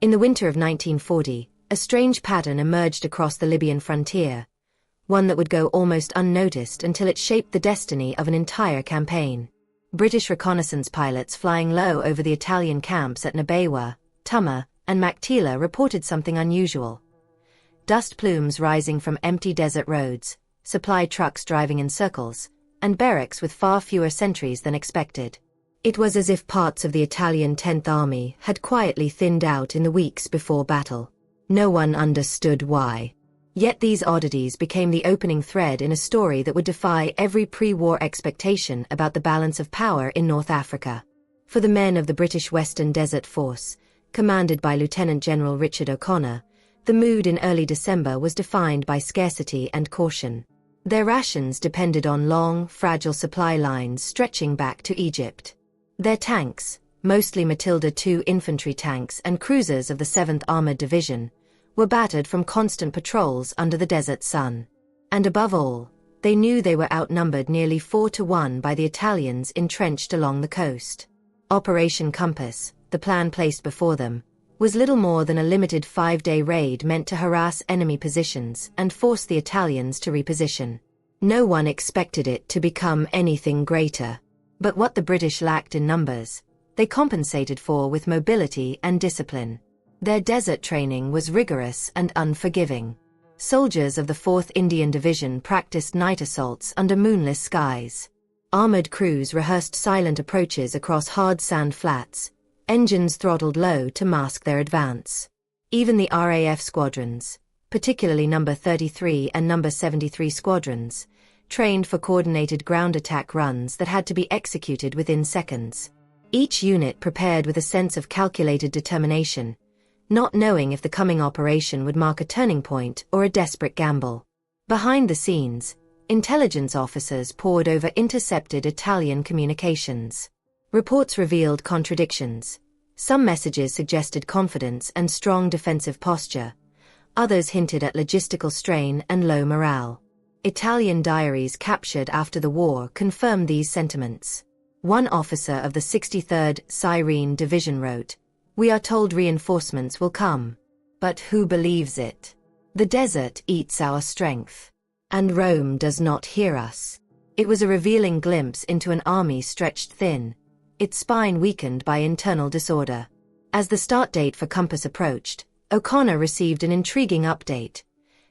In the winter of 1940, a strange pattern emerged across the Libyan frontier, one that would go almost unnoticed until it shaped the destiny of an entire campaign. British reconnaissance pilots flying low over the Italian camps at Nabewa, Tuma, and Maktila reported something unusual. Dust plumes rising from empty desert roads, supply trucks driving in circles, and barracks with far fewer sentries than expected. It was as if parts of the Italian 10th Army had quietly thinned out in the weeks before battle. No one understood why. Yet these oddities became the opening thread in a story that would defy every pre-war expectation about the balance of power in North Africa. For the men of the British Western Desert Force, commanded by Lieutenant General Richard O'Connor, the mood in early December was defined by scarcity and caution. Their rations depended on long, fragile supply lines stretching back to Egypt. Their tanks, mostly Matilda II infantry tanks and cruisers of the 7th Armored Division, were battered from constant patrols under the desert sun. And above all, they knew they were outnumbered nearly 4-1 by the Italians entrenched along the coast. Operation Compass, the plan placed before them, was little more than a limited 5-day raid meant to harass enemy positions and force the Italians to reposition. No one expected it to become anything greater. But what the British lacked in numbers, they compensated for with mobility and discipline. Their desert training was rigorous and unforgiving. Soldiers of the 4th Indian Division practiced night assaults under moonless skies. Armored crews rehearsed silent approaches across hard sand flats, engines throttled low to mask their advance. Even the RAF squadrons, particularly No. 33 and No. 73 squadrons, trained for coordinated ground attack runs that had to be executed within seconds. Each unit prepared with a sense of calculated determination, not knowing if the coming operation would mark a turning point or a desperate gamble. Behind the scenes, intelligence officers pored over intercepted Italian communications. Reports revealed contradictions. Some messages suggested confidence and strong defensive posture. Others hinted at logistical strain and low morale. Italian diaries captured after the war confirmed these sentiments. One officer of the 63rd Cyrene Division wrote, "We are told reinforcements will come. But who believes it? The desert eats our strength. And Rome does not hear us." It was a revealing glimpse into an army stretched thin, its spine weakened by internal disorder. As the start date for Compass approached, O'Connor received an intriguing update.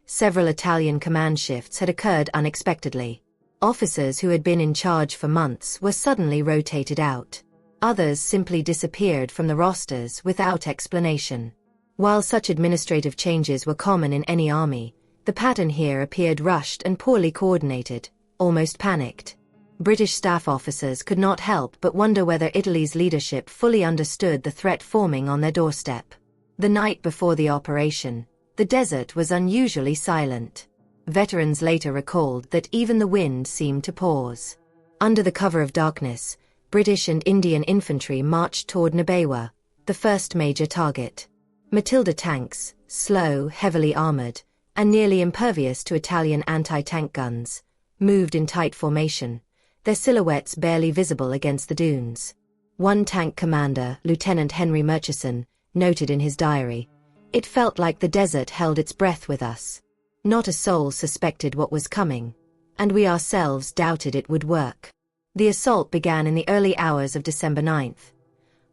Several Italian command shifts had occurred unexpectedly. Officers who had been in charge for months were suddenly rotated out. Others simply disappeared from the rosters without explanation. While such administrative changes were common in any army, the pattern here appeared rushed and poorly coordinated, almost panicked. British staff officers could not help but wonder whether Italy's leadership fully understood the threat forming on their doorstep. The night before the operation, the desert was unusually silent. Veterans later recalled that even the wind seemed to pause. Under the cover of darkness, British and Indian infantry marched toward Nabewa, the first major target. Matilda tanks, slow, heavily armored, and nearly impervious to Italian anti-tank guns, moved in tight formation, their silhouettes barely visible against the dunes. One tank commander, Lieutenant Henry Murchison, noted in his diary, "It felt like the desert held its breath with us. Not a soul suspected what was coming, and we ourselves doubted it would work." The assault began in the early hours of December 9th.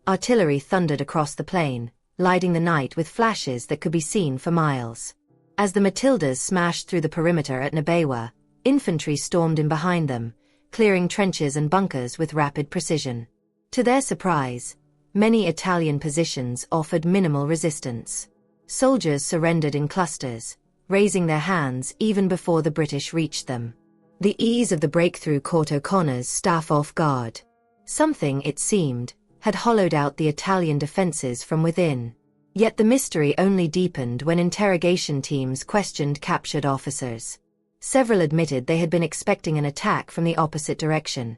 Artillery thundered across the plain, lighting the night with flashes that could be seen for miles. As the Matildas smashed through the perimeter at Nabewa, infantry stormed in behind them, clearing trenches and bunkers with rapid precision. To their surprise, many Italian positions offered minimal resistance. Soldiers surrendered in clusters, raising their hands even before the British reached them. The ease of the breakthrough caught O'Connor's staff off guard. Something, it seemed, had hollowed out the Italian defenses from within. Yet the mystery only deepened when interrogation teams questioned captured officers. Several admitted they had been expecting an attack from the opposite direction,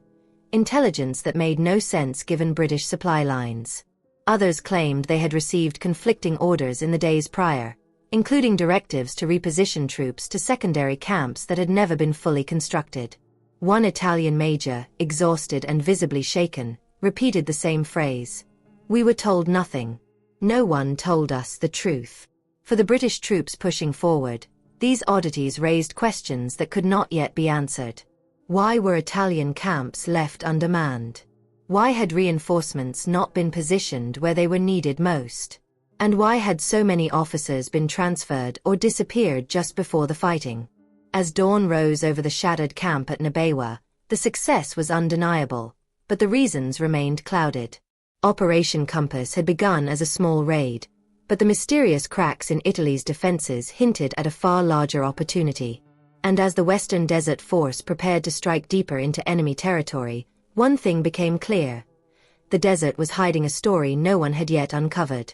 intelligence that made no sense given British supply lines. Others claimed they had received conflicting orders in the days prior, including directives to reposition troops to secondary camps that had never been fully constructed. One Italian major, exhausted and visibly shaken, repeated the same phrase. "We were told nothing. No one told us the truth. For the British troops pushing forward, these oddities raised questions that could not yet be answered. Why were Italian camps left undermanned? Why had reinforcements not been positioned where they were needed most? And why had so many officers been transferred or disappeared just before the fighting? As dawn rose over the shattered camp at WWII, the success was undeniable, but the reasons remained clouded. Operation Compass had begun as a small raid, but the mysterious cracks in Italy's defenses hinted at a far larger opportunity. And as the Western Desert Force prepared to strike deeper into enemy territory, one thing became clear. The desert was hiding a story no one had yet uncovered.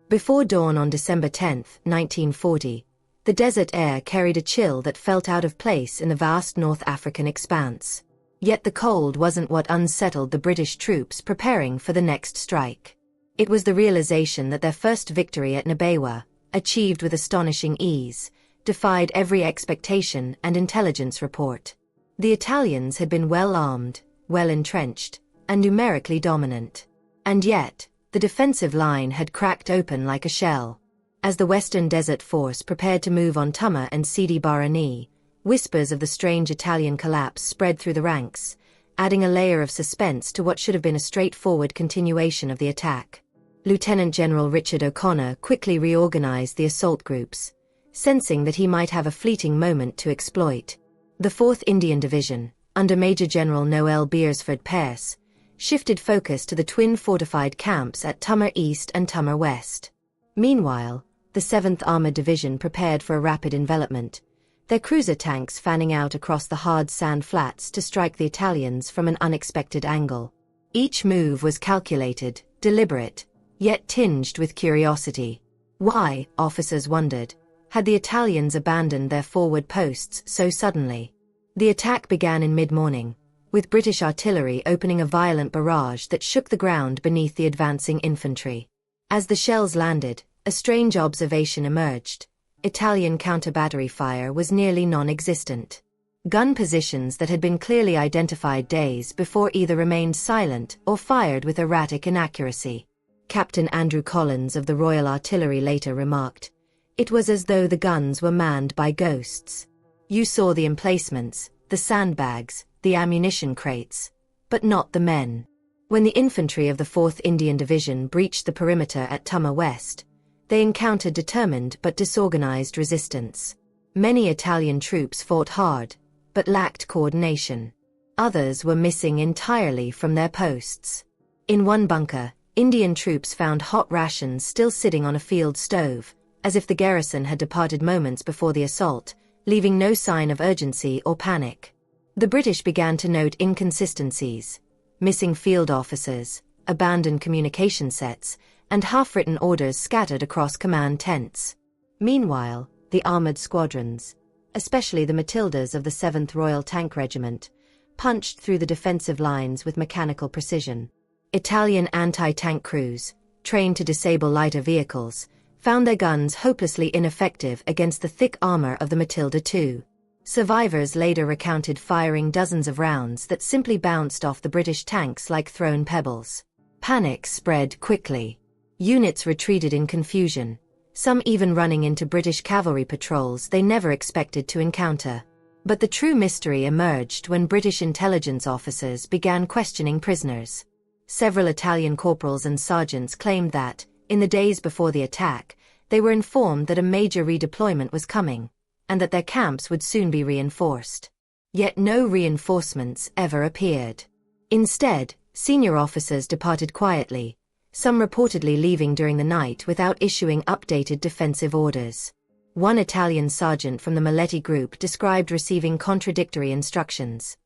Before dawn on December 10, 1940, the desert air carried a chill that felt out of place in the vast North African expanse. Yet the cold wasn't what unsettled the British troops preparing for the next strike. It was the realization that their first victory at WWII, achieved with astonishing ease, defied every expectation and intelligence report. The Italians had been well armed, well entrenched, and numerically dominant. And yet, the defensive line had cracked open like a shell. As the Western Desert Force prepared to move on Tama and Sidi Barani, whispers of the strange Italian collapse spread through the ranks, adding a layer of suspense to what should have been a straightforward continuation of the attack. Lieutenant General Richard O'Connor quickly reorganized the assault groups, sensing that he might have a fleeting moment to exploit. The 4th Indian Division, under Major General Noel Beresford Pearce, shifted focus to the twin fortified camps at Tama East and Tama West. Meanwhile, the 7th Armored Division prepared for a rapid envelopment, their cruiser tanks fanning out across the hard sand flats to strike the Italians from an unexpected angle. Each move was calculated, deliberate, yet tinged with curiosity. Why, officers wondered, had the Italians abandoned their forward posts so suddenly? The attack began in mid-morning, with British artillery opening a violent barrage that shook the ground beneath the advancing infantry. As the shells landed, a strange observation emerged. Italian counter-battery fire was nearly non-existent. Gun positions that had been clearly identified days before either remained silent or fired with erratic inaccuracy. Captain Andrew Collins of the Royal Artillery later remarked, "It was as though the guns were manned by ghosts. You saw the emplacements, the sandbags, the ammunition crates, but not the men." When the infantry of the 4th Indian Division breached the perimeter at Tama West, they encountered determined but disorganized resistance. Many Italian troops fought hard, but lacked coordination. Others were missing entirely from their posts. In one bunker, Indian troops found hot rations still sitting on a field stove, as if the garrison had departed moments before the assault, leaving no sign of urgency or panic. The British began to note inconsistencies: missing field officers, abandoned communication sets, and half-written orders scattered across command tents. Meanwhile, the armored squadrons, especially the Matildas of the 7th Royal Tank Regiment, punched through the defensive lines with mechanical precision. Italian anti-tank crews, trained to disable lighter vehicles, found their guns hopelessly ineffective against the thick armor of the Matilda II. Survivors later recounted firing dozens of rounds that simply bounced off the British tanks like thrown pebbles. Panic spread quickly. Units retreated in confusion, some even running into British cavalry patrols they never expected to encounter. But the true mystery emerged when British intelligence officers began questioning prisoners. Several Italian corporals and sergeants claimed that, in the days before the attack, they were informed that a major redeployment was coming, and that their camps would soon be reinforced. Yet no reinforcements ever appeared. Instead, senior officers departed quietly, some reportedly leaving during the night without issuing updated defensive orders. One Italian sergeant from the Maletti group described receiving contradictory instructions.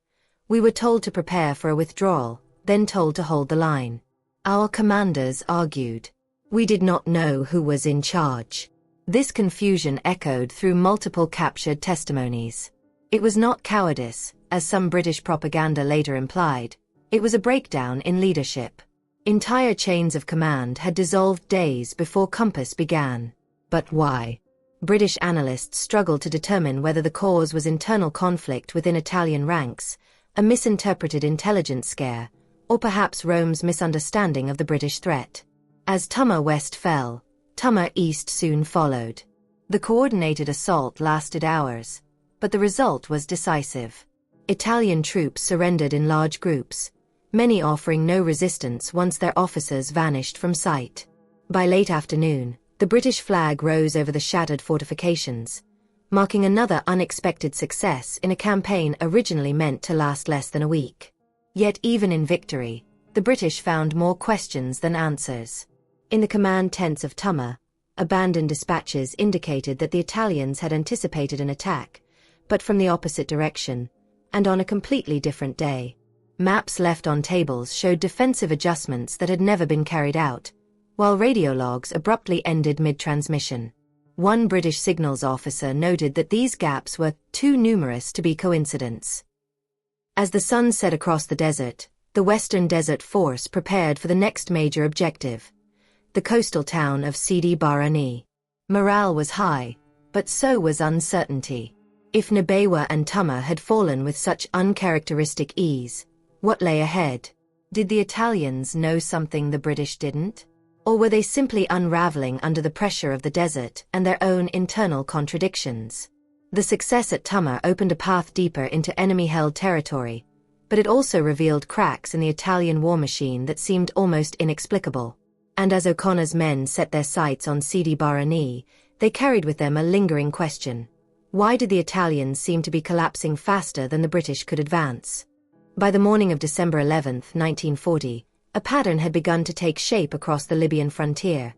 "We were told to prepare for a withdrawal, then told to hold the line. Our commanders argued. We did not know who was in charge." This confusion echoed through multiple captured testimonies. It was not cowardice, as some British propaganda later implied. It was a breakdown in leadership. Entire chains of command had dissolved days before Compass began. But why? British analysts struggled to determine whether the cause was internal conflict within Italian ranks, a misinterpreted intelligence scare, or perhaps Rome's misunderstanding of the British threat. As Tumma West fell, Tumma East soon followed. The coordinated assault lasted hours, but the result was decisive. Italian troops surrendered in large groups, many offering no resistance once their officers vanished from sight. By late afternoon, the British flag rose over the shattered fortifications, marking another unexpected success in a campaign originally meant to last less than a week. Yet even in victory, the British found more questions than answers. In the command tents of Tumma, abandoned dispatches indicated that the Italians had anticipated an attack, but from the opposite direction, and on a completely different day. Maps left on tables showed defensive adjustments that had never been carried out, while radio logs abruptly ended mid-transmission. One British signals officer noted that these gaps were too numerous to be coincidence. As the sun set across the desert, the Western Desert Force prepared for the next major objective, the coastal town of Sidi Barrani. Morale was high, but so was uncertainty. If Nabewa and Tumma had fallen with such uncharacteristic ease, what lay ahead? Did the Italians know something the British didn't? Or were they simply unraveling under the pressure of the desert and their own internal contradictions? The success at Tumma opened a path deeper into enemy-held territory, but it also revealed cracks in the Italian war machine that seemed almost inexplicable. And as O'Connor's men set their sights on Sidi Barrani, they carried with them a lingering question. Why did the Italians seem to be collapsing faster than the British could advance? By the morning of December 11, 1940, a pattern had begun to take shape across the Libyan frontier,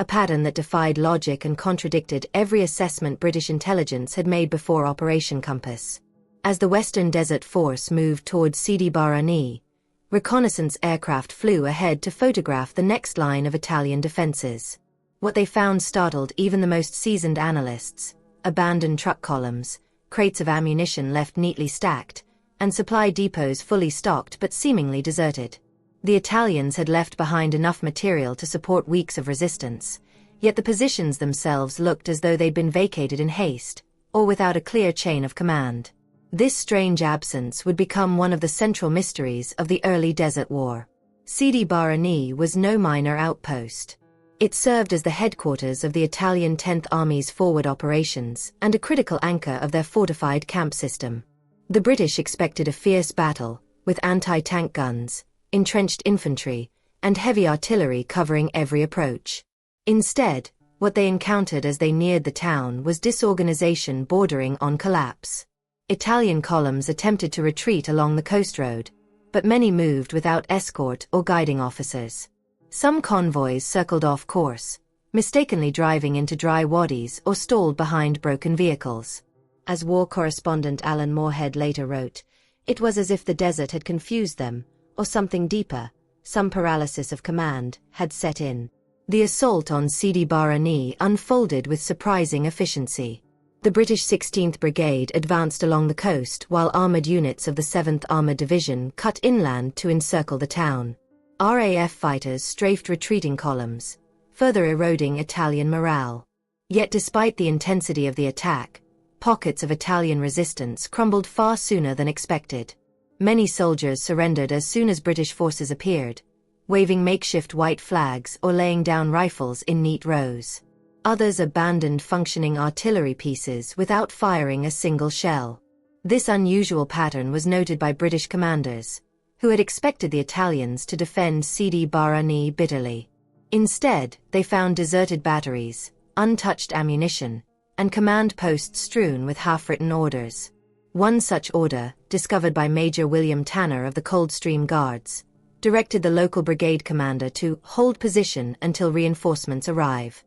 a pattern that defied logic and contradicted every assessment British intelligence had made before Operation Compass. As the Western Desert Force moved towards Sidi Barrani, reconnaissance aircraft flew ahead to photograph the next line of Italian defenses. What they found startled even the most seasoned analysts: abandoned truck columns, crates of ammunition left neatly stacked, and supply depots fully stocked but seemingly deserted. The Italians had left behind enough material to support weeks of resistance, yet the positions themselves looked as though they'd been vacated in haste, or without a clear chain of command. This strange absence would become one of the central mysteries of the early Desert War. Sidi Barrani was no minor outpost. It served as the headquarters of the Italian 10th Army's forward operations and a critical anchor of their fortified camp system. The British expected a fierce battle, with anti-tank guns, entrenched infantry, and heavy artillery covering every approach. Instead, what they encountered as they neared the town was disorganization bordering on collapse. Italian columns attempted to retreat along the coast road, but many moved without escort or guiding officers. Some convoys circled off course, mistakenly driving into dry wadis or stalled behind broken vehicles. As war correspondent Alan Moorhead later wrote, it was as if the desert had confused them, or something deeper, some paralysis of command, had set in. The assault on Sidi Barrani unfolded with surprising efficiency. The British 16th Brigade advanced along the coast while armored units of the 7th Armored Division cut inland to encircle the town. RAF fighters strafed retreating columns, further eroding Italian morale. Yet despite the intensity of the attack, pockets of Italian resistance crumbled far sooner than expected. Many soldiers surrendered as soon as British forces appeared, waving makeshift white flags or laying down rifles in neat rows. Others abandoned functioning artillery pieces without firing a single shell. This unusual pattern was noted by British commanders, who had expected the Italians to defend Sidi Barrani bitterly. Instead, they found deserted batteries, untouched ammunition, and command posts strewn with half-written orders. One such order, discovered by Major William Tanner of the Coldstream Guards, directed the local brigade commander to hold position until reinforcements arrive.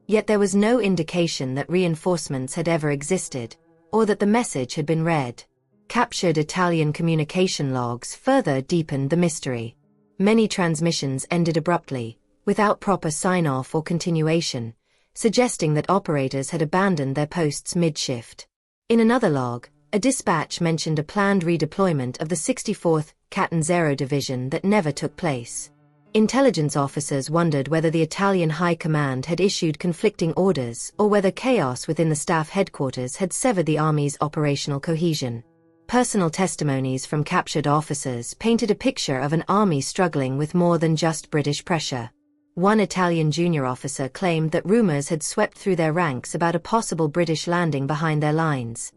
Yet there was no indication that reinforcements had ever existed, or that the message had been read. Captured Italian communication logs further deepened the mystery. Many transmissions ended abruptly, without proper sign-off or continuation, suggesting that operators had abandoned their posts mid-shift. In another log, a dispatch mentioned a planned redeployment of the 64th Catanzaro Division that never took place. Intelligence officers wondered whether the Italian High Command had issued conflicting orders or whether chaos within the staff headquarters had severed the Army's operational cohesion. Personal testimonies from captured officers painted a picture of an army struggling with more than just British pressure. One Italian junior officer claimed that rumors had swept through their ranks about a possible British landing behind their lines,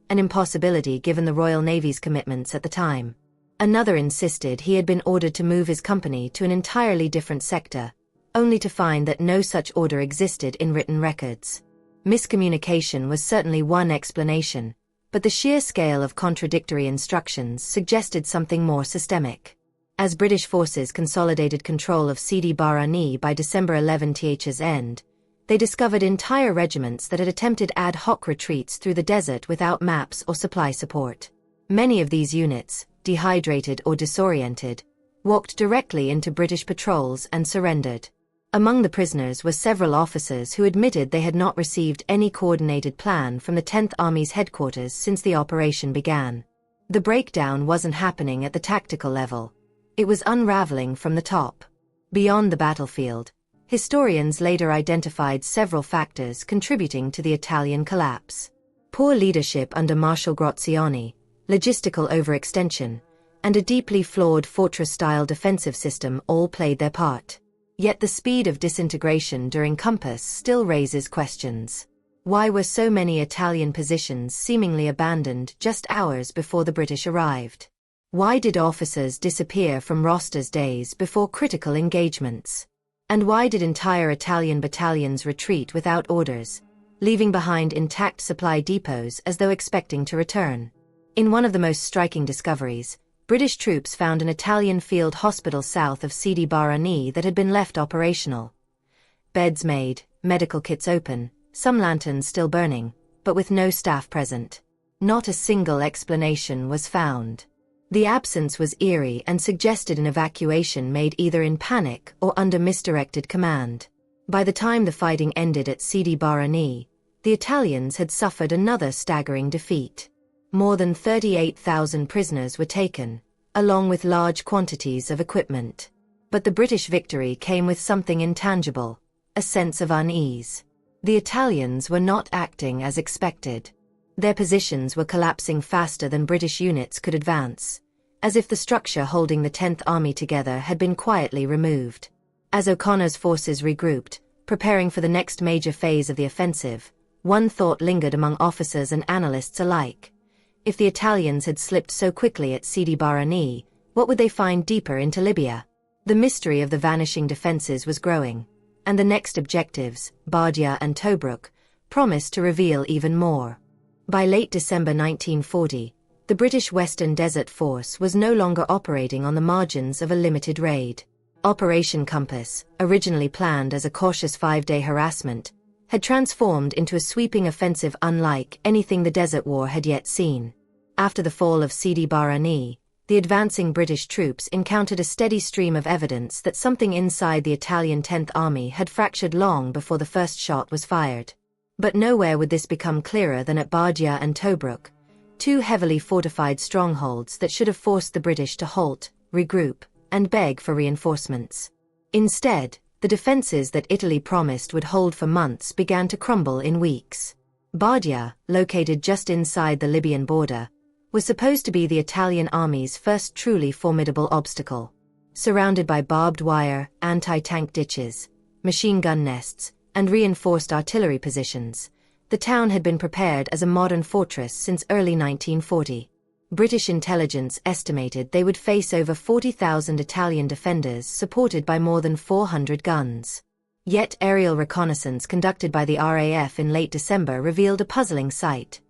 an impossibility given the Royal Navy's commitments at the time. Another insisted he had been ordered to move his company to an entirely different sector, only to find that no such order existed in written records. Miscommunication was certainly one explanation, but the sheer scale of contradictory instructions suggested something more systemic. As British forces consolidated control of Sidi Barrani by December 11th's end, they discovered entire regiments that had attempted ad hoc retreats through the desert without maps or supply support. Many of these units, dehydrated or disoriented, walked directly into British patrols and surrendered. Among the prisoners were several officers who admitted they had not received any coordinated plan from the 10th Army's headquarters since the operation began. The breakdown wasn't happening at the tactical level. It was unraveling from the top. Beyond the battlefield, historians later identified several factors contributing to the Italian collapse. Poor leadership under Marshal Graziani, logistical overextension, and a deeply flawed fortress-style defensive system all played their part. Yet the speed of disintegration during Compass still raises questions. Why were so many Italian positions seemingly abandoned just hours before the British arrived? Why did officers disappear from rosters days before critical engagements? And why did entire Italian battalions retreat without orders, leaving behind intact supply depots as though expecting to return? In one of the most striking discoveries, British troops found an Italian field hospital south of Sidi Barrani that had been left operational. Beds made, medical kits open, some lanterns still burning, but with no staff present. Not a single explanation was found. The absence was eerie and suggested an evacuation made either in panic or under misdirected command. By the time the fighting ended at Sidi Barrani, the Italians had suffered another staggering defeat. More than 38,000 prisoners were taken, along with large quantities of equipment. But the British victory came with something intangible, a sense of unease. The Italians were not acting as expected. Their positions were collapsing faster than British units could advance, as if the structure holding the 10th Army together had been quietly removed. As O'Connor's forces regrouped, preparing for the next major phase of the offensive, one thought lingered among officers and analysts alike. If the Italians had slipped so quickly at Sidi Barrani, what would they find deeper into Libya? The mystery of the vanishing defenses was growing, and the next objectives, Bardia and Tobruk, promised to reveal even more. By late December 1940, the British Western Desert Force was no longer operating on the margins of a limited raid. Operation Compass, originally planned as a cautious 5-day harassment, had transformed into a sweeping offensive unlike anything the Desert War had yet seen. After the fall of Sidi Barrani, the advancing British troops encountered a steady stream of evidence that something inside the Italian 10th Army had fractured long before the first shot was fired. But nowhere would this become clearer than at Bardia and Tobruk, two heavily fortified strongholds that should have forced the British to halt, regroup, and beg for reinforcements. Instead, the defenses that Italy promised would hold for months began to crumble in weeks. Bardia, located just inside the Libyan border, was supposed to be the Italian army's first truly formidable obstacle. Surrounded by barbed wire, anti-tank ditches, machine gun nests, and reinforced artillery positions, the town had been prepared as a modern fortress since early 1940. British intelligence estimated they would face over 40,000 Italian defenders supported by more than 400 guns. Yet aerial reconnaissance conducted by the RAF in late December revealed a puzzling sight.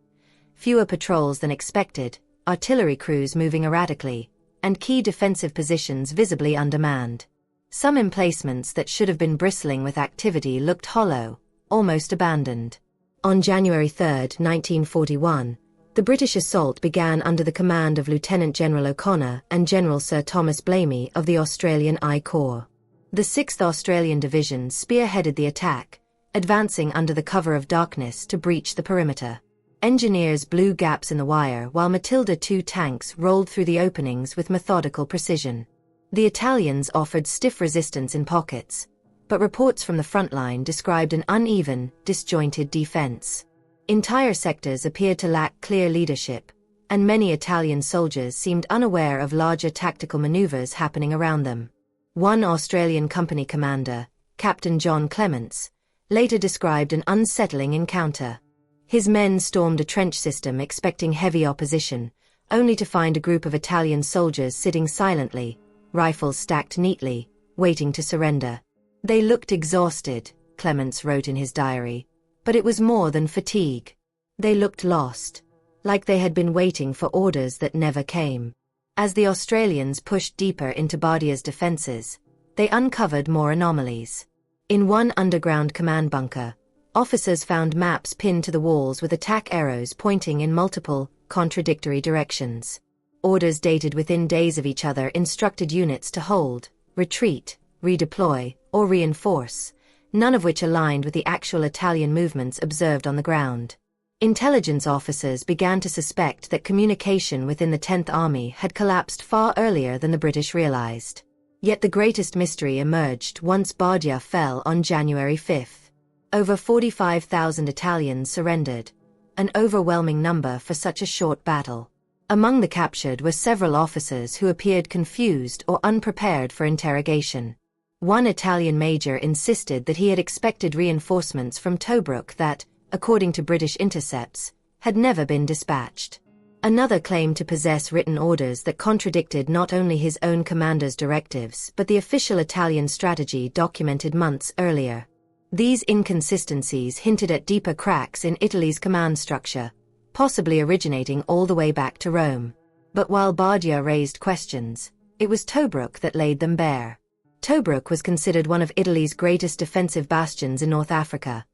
Fewer patrols than expected, artillery crews moving erratically, and key defensive positions visibly undermanned. Some emplacements that should have been bristling with activity looked hollow, almost abandoned. On January 3, 1941, the British assault began under the command of Lieutenant General O'Connor and General Sir Thomas Blamey of the Australian I Corps. The 6th Australian Division spearheaded the attack, advancing under the cover of darkness to breach the perimeter. Engineers blew gaps in the wire while Matilda II tanks rolled through the openings with methodical precision. The Italians offered stiff resistance in pockets, but reports from the front line described an uneven, disjointed defense. Entire sectors appeared to lack clear leadership, and many Italian soldiers seemed unaware of larger tactical maneuvers happening around them. One Australian company commander, Captain John Clements, later described an unsettling encounter. His men stormed a trench system expecting heavy opposition, only to find a group of Italian soldiers sitting silently, rifles stacked neatly, waiting to surrender. They looked exhausted, Clements wrote in his diary, but it was more than fatigue. They looked lost, like they had been waiting for orders that never came. As the Australians pushed deeper into Bardia's defenses, they uncovered more anomalies. In one underground command bunker, officers found maps pinned to the walls with attack arrows pointing in multiple, contradictory directions. Orders dated within days of each other instructed units to hold, retreat, redeploy, or reinforce, none of which aligned with the actual Italian movements observed on the ground. Intelligence officers began to suspect that communication within the 10th Army had collapsed far earlier than the British realized. Yet the greatest mystery emerged once Bardia fell on January 5. Over 45,000 Italians surrendered, an overwhelming number for such a short battle. Among the captured were several officers who appeared confused or unprepared for interrogation. One Italian major insisted that he had expected reinforcements from Tobruk that, according to British intercepts, had never been dispatched. Another claimed to possess written orders that contradicted not only his own commander's directives but the official Italian strategy documented months earlier. These inconsistencies hinted at deeper cracks in Italy's command structure, possibly originating all the way back to Rome. But while Bardia raised questions, it was Tobruk that laid them bare. Tobruk was considered one of Italy's greatest defensive bastions in North Africa,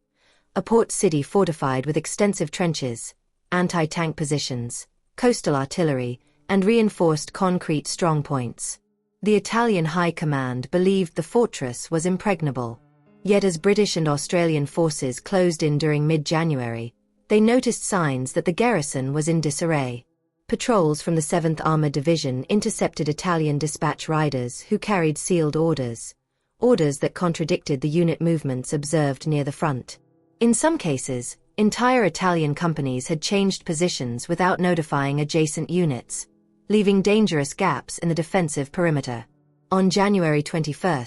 a port city fortified with extensive trenches, anti-tank positions, coastal artillery, and reinforced concrete strongpoints. The Italian High Command believed the fortress was impregnable. Yet as British and Australian forces closed in during mid-January, they noticed signs that the garrison was in disarray. Patrols from the 7th Armoured Division intercepted Italian dispatch riders who carried sealed orders that contradicted the unit movements observed near the front. In some cases, entire Italian companies had changed positions without notifying adjacent units, leaving dangerous gaps in the defensive perimeter. On January 21,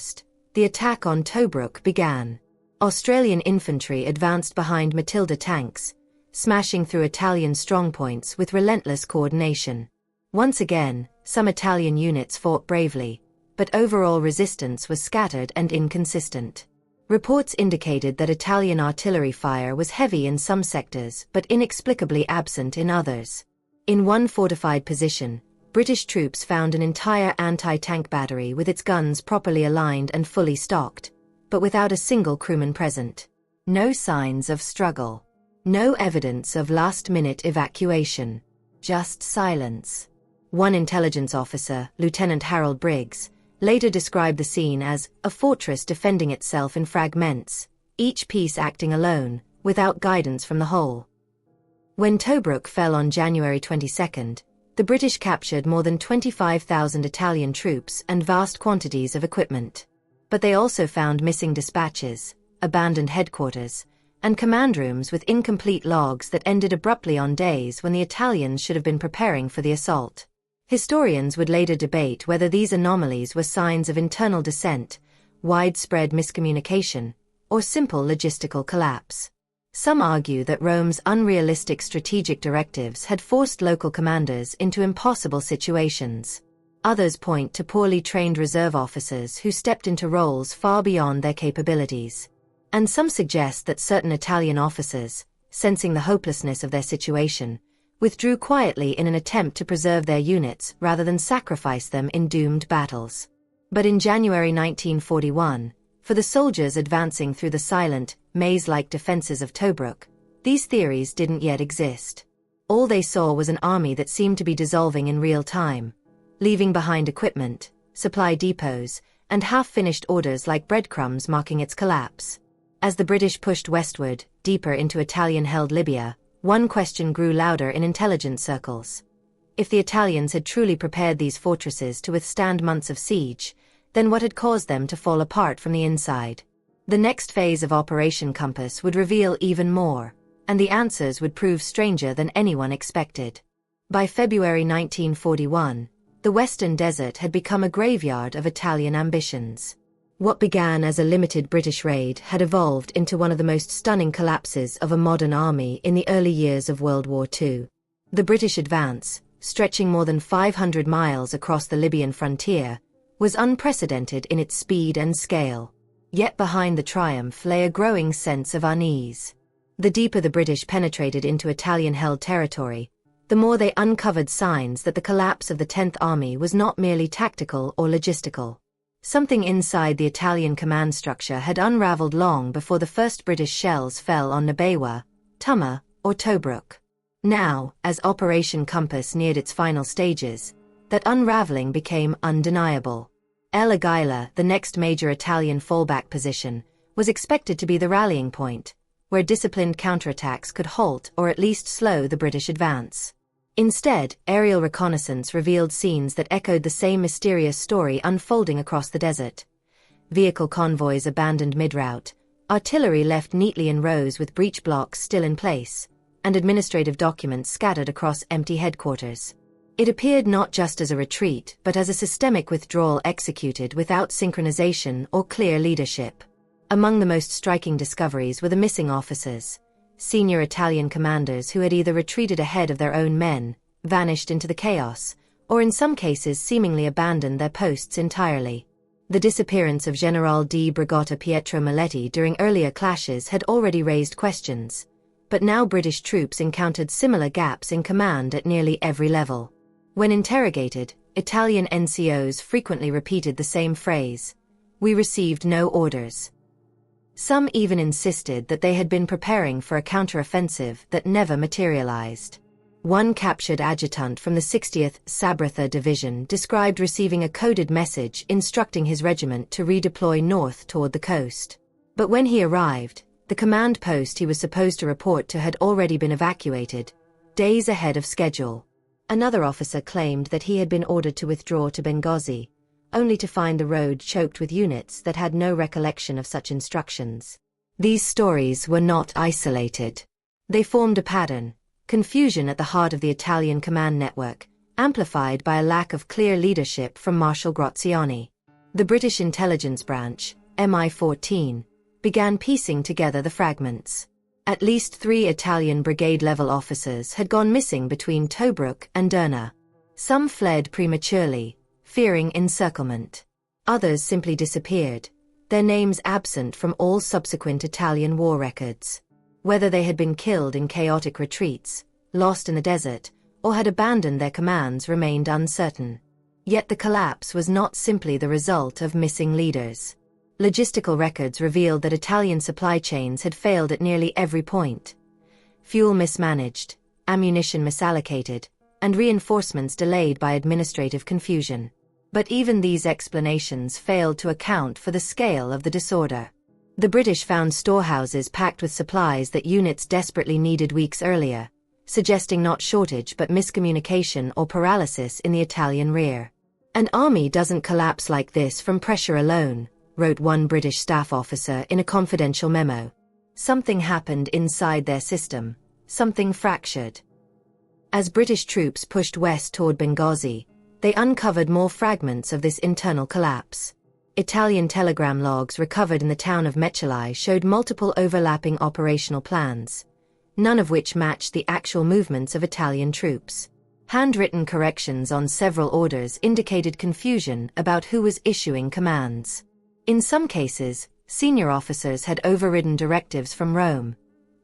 the attack on Tobruk began. Australian infantry advanced behind Matilda tanks, smashing through Italian strongpoints with relentless coordination. Once again, some Italian units fought bravely, but overall resistance was scattered and inconsistent. Reports indicated that Italian artillery fire was heavy in some sectors but inexplicably absent in others. In one fortified position, British troops found an entire anti-tank battery with its guns properly aligned and fully stocked, but without a single crewman present. No signs of struggle. No evidence of last-minute evacuation. Just silence. One intelligence officer, Lieutenant Harold Briggs, later described the scene as a fortress defending itself in fragments, each piece acting alone, without guidance from the whole. When Tobruk fell on January 22, the British captured more than 25,000 Italian troops and vast quantities of equipment. But they also found missing dispatches, abandoned headquarters, and command rooms with incomplete logs that ended abruptly on days when the Italians should have been preparing for the assault. Historians would later debate whether these anomalies were signs of internal dissent, widespread miscommunication, or simple logistical collapse. Some argue that Rome's unrealistic strategic directives had forced local commanders into impossible situations. Others point to poorly trained reserve officers who stepped into roles far beyond their capabilities. And some suggest that certain Italian officers, sensing the hopelessness of their situation, withdrew quietly in an attempt to preserve their units rather than sacrifice them in doomed battles. But in January 1941, for the soldiers advancing through the silent, maze-like defenses of Tobruk, these theories didn't yet exist. All they saw was an army that seemed to be dissolving in real time, leaving behind equipment, supply depots, and half-finished orders like breadcrumbs marking its collapse. As the British pushed westward, deeper into Italian-held Libya, one question grew louder in intelligence circles. If the Italians had truly prepared these fortresses to withstand months of siege, then what had caused them to fall apart from the inside? The next phase of Operation Compass would reveal even more, and the answers would prove stranger than anyone expected. By February 1941, the Western Desert had become a graveyard of Italian ambitions. What began as a limited British raid had evolved into one of the most stunning collapses of a modern army in the early years of World War II. The British advance, stretching more than 500 miles across the Libyan frontier, was unprecedented in its speed and scale. Yet behind the triumph lay a growing sense of unease. The deeper the British penetrated into Italian-held territory, the more they uncovered signs that the collapse of the 10th Army was not merely tactical or logistical. Something inside the Italian command structure had unraveled long before the first British shells fell on Nabewa, Tuma, or Tobruk. Now, as Operation Compass neared its final stages, that unraveling became undeniable. El Agheila, the next major Italian fallback position, was expected to be the rallying point, where disciplined counterattacks could halt or at least slow the British advance. Instead, aerial reconnaissance revealed scenes that echoed the same mysterious story unfolding across the desert. Vehicle convoys abandoned mid-route, artillery left neatly in rows with breech blocks still in place, and administrative documents scattered across empty headquarters. It appeared not just as a retreat but as a systemic withdrawal executed without synchronization or clear leadership. Among the most striking discoveries were the missing officers. Senior Italian commanders who had either retreated ahead of their own men, vanished into the chaos, or in some cases seemingly abandoned their posts entirely. The disappearance of General di Brigata Pietro Maletti during earlier clashes had already raised questions, but now British troops encountered similar gaps in command at nearly every level. When interrogated, Italian NCOs frequently repeated the same phrase: "We received no orders." Some even insisted that they had been preparing for a counteroffensive that never materialized. One captured adjutant from the 60th Sabratha Division described receiving a coded message instructing his regiment to redeploy north toward the coast. But when he arrived, the command post he was supposed to report to had already been evacuated, days ahead of schedule. Another officer claimed that he had been ordered to withdraw to Benghazi, only to find the road choked with units that had no recollection of such instructions. These stories were not isolated. They formed a pattern: confusion at the heart of the Italian command network, amplified by a lack of clear leadership from Marshal Graziani. The British intelligence branch, MI-14, began piecing together the fragments. At least 3 Italian brigade-level officers had gone missing between Tobruk and Derna. Some fled prematurely, fearing encirclement. Others simply disappeared, their names absent from all subsequent Italian war records. Whether they had been killed in chaotic retreats, lost in the desert, or had abandoned their commands remained uncertain. Yet the collapse was not simply the result of missing leaders. Logistical records revealed that Italian supply chains had failed at nearly every point. Fuel mismanaged, ammunition misallocated, and reinforcements delayed by administrative confusion. But even these explanations failed to account for the scale of the disorder. The British found storehouses packed with supplies that units desperately needed weeks earlier, suggesting not shortage but miscommunication or paralysis in the Italian rear. "An army doesn't collapse like this from pressure alone," wrote one British staff officer in a confidential memo. "Something happened inside their system, something fractured." As British troops pushed west toward Benghazi, they uncovered more fragments of this internal collapse. Italian telegram logs recovered in the town of Mechelai showed multiple overlapping operational plans, none of which matched the actual movements of Italian troops. Handwritten corrections on several orders indicated confusion about who was issuing commands. In some cases, senior officers had overridden directives from Rome.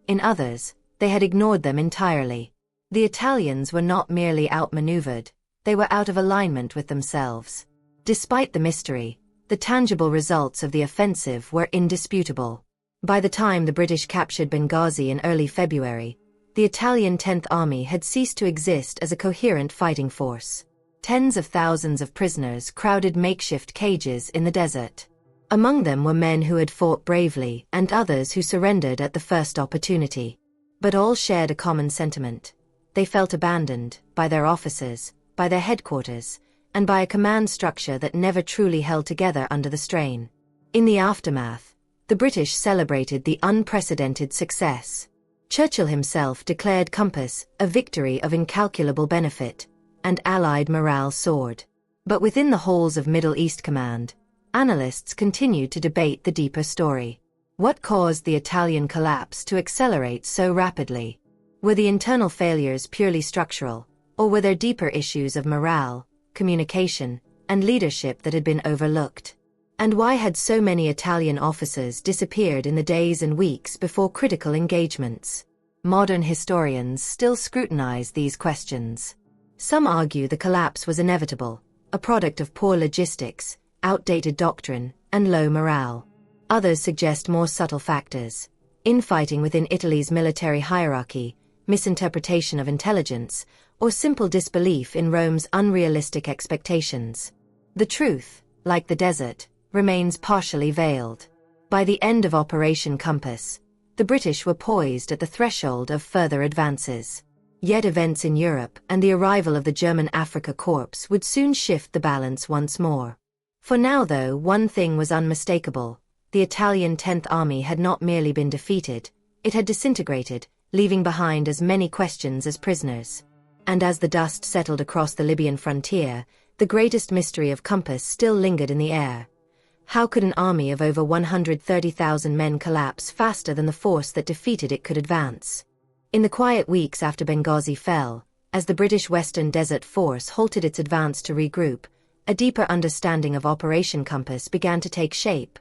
In others, they had ignored them entirely. The Italians were not merely outmaneuvered, they were out of alignment with themselves. Despite the mystery, the tangible results of the offensive were indisputable. By the time the British captured Benghazi in early February, the Italian 10th Army had ceased to exist as a coherent fighting force. Tens of thousands of prisoners crowded makeshift cages in the desert. Among them were men who had fought bravely and others who surrendered at the first opportunity. But all shared a common sentiment. They felt abandoned, by their officers, by their headquarters, and by a command structure that never truly held together under the strain. In the aftermath, the British celebrated the unprecedented success. Churchill himself declared Compass a victory of incalculable benefit, and Allied morale soared. But within the halls of Middle East Command, Analysts continued to debate the deeper story. What caused the Italian collapse to accelerate so rapidly? Were the internal failures purely structural, or were there deeper issues of morale, communication, and leadership that had been overlooked? And why had so many Italian officers disappeared in the days and weeks before critical engagements? Modern historians still scrutinize these questions. Some argue the collapse was inevitable, a product of poor logistics, outdated doctrine, and low morale. Others suggest more subtle factors: infighting within Italy's military hierarchy, misinterpretation of intelligence, or simple disbelief in Rome's unrealistic expectations. The truth, like the desert, remains partially veiled. By the end of Operation Compass, the British were poised at the threshold of further advances. Yet events in Europe and the arrival of the German Afrika Korps would soon shift the balance once more. For now, though, one thing was unmistakable: the Italian 10th Army had not merely been defeated, it had disintegrated, leaving behind as many questions as prisoners. And as the dust settled across the Libyan frontier, the greatest mystery of Compass still lingered in the air. How could an army of over 130,000 men collapse faster than the force that defeated it could advance? In the quiet weeks after Benghazi fell, as the British Western Desert Force halted its advance to regroup, a deeper understanding of Operation Compass began to take shape,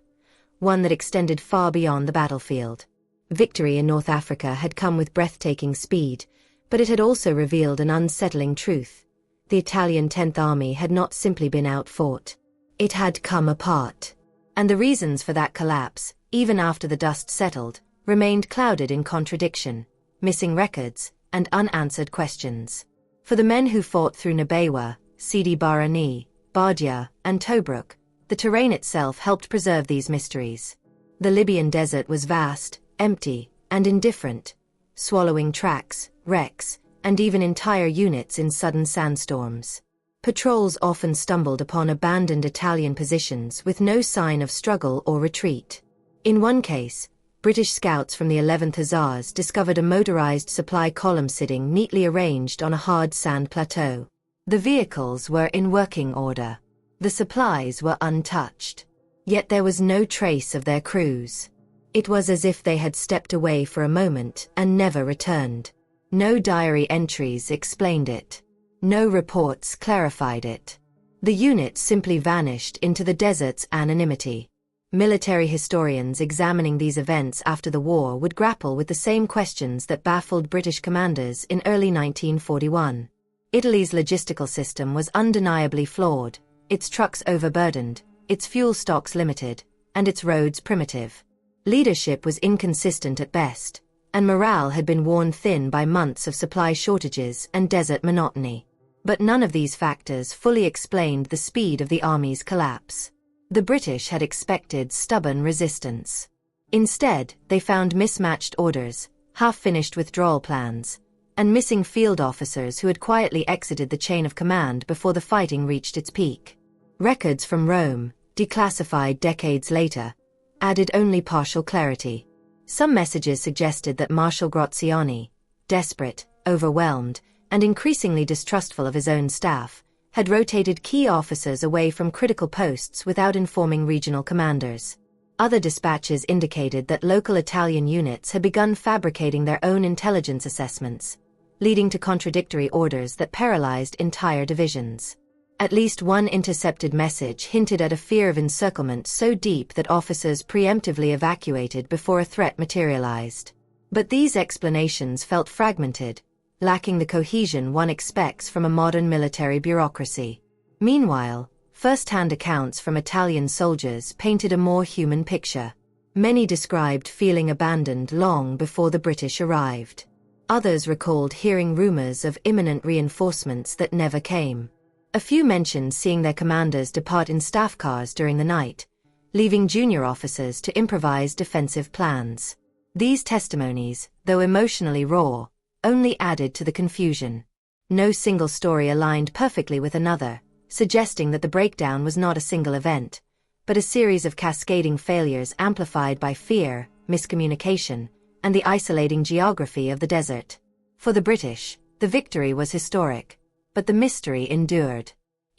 one that extended far beyond the battlefield. Victory in North Africa had come with breathtaking speed, but it had also revealed an unsettling truth. The Italian 10th Army had not simply been outfought. It had come apart. And the reasons for that collapse, even after the dust settled, remained clouded in contradiction, missing records, and unanswered questions. For the men who fought through Nabawa, Sidi Barani, Bardia, and Tobruk, the terrain itself helped preserve these mysteries. The Libyan desert was vast, empty, and indifferent, swallowing tracks, wrecks, and even entire units in sudden sandstorms. Patrols often stumbled upon abandoned Italian positions with no sign of struggle or retreat. In one case, British scouts from the 11th Hussars discovered a motorized supply column sitting neatly arranged on a hard sand plateau. The vehicles were in working order. The supplies were untouched. Yet there was no trace of their crews. It was as if they had stepped away for a moment and never returned. No diary entries explained it. No reports clarified it. The unit simply vanished into the desert's anonymity. Military historians examining these events after the war would grapple with the same questions that baffled British commanders in early 1941. Italy's logistical system was undeniably flawed, its trucks overburdened, its fuel stocks limited, and its roads primitive. Leadership was inconsistent at best, and morale had been worn thin by months of supply shortages and desert monotony. But none of these factors fully explained the speed of the army's collapse. The British had expected stubborn resistance. Instead, they found mismatched orders, half-finished withdrawal plans, and missing field officers who had quietly exited the chain of command before the fighting reached its peak. Records from Rome, declassified decades later, added only partial clarity. Some messages suggested that Marshal Graziani, desperate, overwhelmed, and increasingly distrustful of his own staff, had rotated key officers away from critical posts without informing regional commanders. Other dispatches indicated that local Italian units had begun fabricating their own intelligence assessments, leading to contradictory orders that paralyzed entire divisions. At least one intercepted message hinted at a fear of encirclement so deep that officers preemptively evacuated before a threat materialized. But these explanations felt fragmented, lacking the cohesion one expects from a modern military bureaucracy. Meanwhile, first-hand accounts from Italian soldiers painted a more human picture. Many described feeling abandoned long before the British arrived. Others recalled hearing rumors of imminent reinforcements that never came. A few mentioned seeing their commanders depart in staff cars during the night, leaving junior officers to improvise defensive plans. These testimonies, though emotionally raw, only added to the confusion. No single story aligned perfectly with another, suggesting that the breakdown was not a single event, but a series of cascading failures amplified by fear, miscommunication, and the isolating geography of the desert. For the British, the victory was historic, but the mystery endured.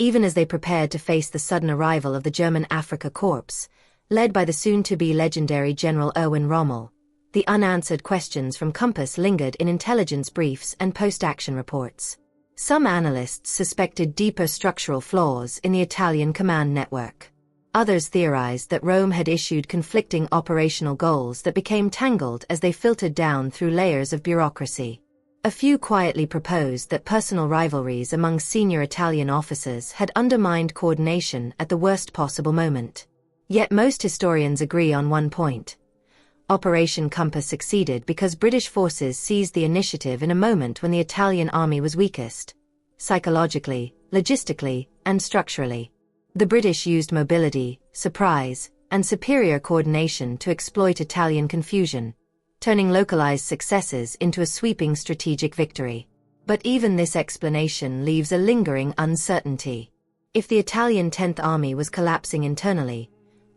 even as they prepared to face the sudden arrival of the German Afrika Korps, led by the soon-to-be legendary General Erwin Rommel. The unanswered questions from Compass lingered in intelligence briefs and post-action reports. Some analysts suspected deeper structural flaws in the Italian command network. Others theorized that Rome had issued conflicting operational goals that became tangled as they filtered down through layers of bureaucracy. A few quietly proposed that personal rivalries among senior Italian officers had undermined coordination at the worst possible moment. Yet most historians agree on one point. Operation Compass succeeded because British forces seized the initiative in a moment when the Italian army was weakest, psychologically, logistically, and structurally. The British used mobility, surprise, and superior coordination to exploit Italian confusion, turning localized successes into a sweeping strategic victory. But even this explanation leaves a lingering uncertainty. If the Italian 10th Army was collapsing internally,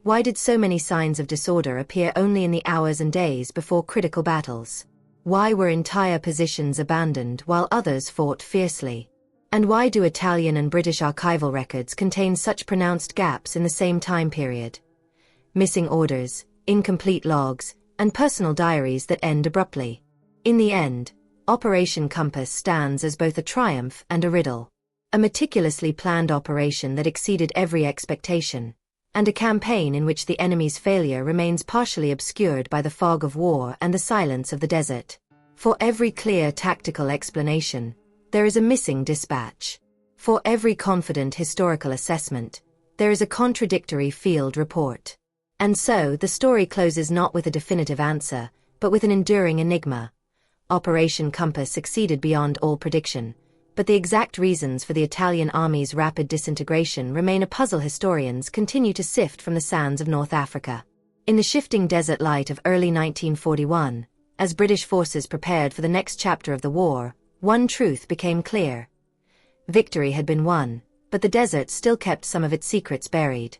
why did so many signs of disorder appear only in the hours and days before critical battles? Why were entire positions abandoned while others fought fiercely? And why do Italian and British archival records contain such pronounced gaps in the same time period? Missing orders, incomplete logs, and personal diaries that end abruptly. In the end, Operation Compass stands as both a triumph and a riddle. A meticulously planned operation that exceeded every expectation, and a campaign in which the enemy's failure remains partially obscured by the fog of war and the silence of the desert. For every clear tactical explanation, there is a missing dispatch. For every confident historical assessment, there is a contradictory field report. And so, the story closes not with a definitive answer, but with an enduring enigma. Operation Compass succeeded beyond all prediction, but the exact reasons for the Italian army's rapid disintegration remain a puzzle historians continue to sift from the sands of North Africa. In the shifting desert light of early 1941, as British forces prepared for the next chapter of the war, one truth became clear. Victory had been won, but the desert still kept some of its secrets buried.